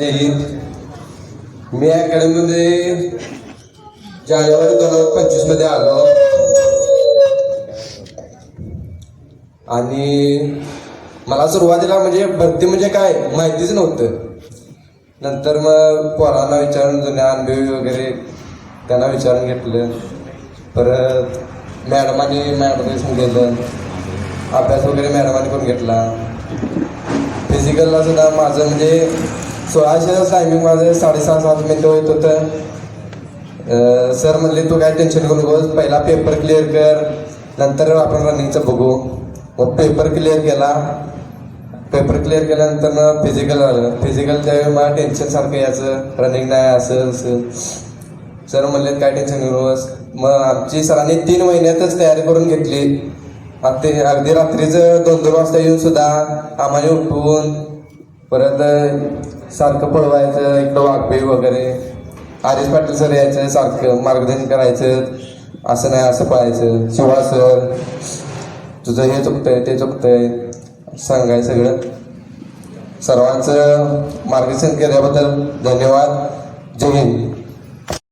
मी अकॅडमीमध्ये जानेवारी 2025 मध्ये आलो आणि मला सुरुवातीला म्हणजे भरती म्हणजे काय माहितीच नव्हतं. नंतर मग पोरांना विचारून जुन्या अनुभवी वगैरे त्यांना विचारून घेतलं. परत मॅडमांनी सांगितलं, अभ्यास वगैरे मॅडमांनी करून घेतला. फिजिकलला सुद्धा माझं म्हणजे 1600 टायमिंग माझं 6.5-7 मिनिटं होत होतं. सर म्हणले तू काय टेन्शन करू नकोस, पहिला पेपर क्लिअर कर, नंतर आपण रनिंगचं बघू. मग पेपर क्लिअर केला. पेपर क्लिअर केल्यानंतर मग फिजिकल आलं. फिजिकल त्यावेळी मला टेन्शन सारखं यायचं, रनिंग नाही असं असं. सर म्हणले काय टेन्शन घेऊ नकोस. मग आमची सरांनी 3 महिन्यातच तयारी करून घेतली. अगदी रात्रीचं 2-2 वाजता येऊन सुद्धा आम्हाला उठवून परत सारखं पळवायचं, इकडं वाघबी वगैरे. आर.एस. पाटील सर यायचं, सारखं मार्गदर्शन करायचं, असं नाही असं पळायचं. शिवा सर तुझं हे चुकतंय ते चुकतंय सांगाय. सगळं सर्वांचं मार्गदर्शन केल्याबद्दल धन्यवाद. जय हिंद.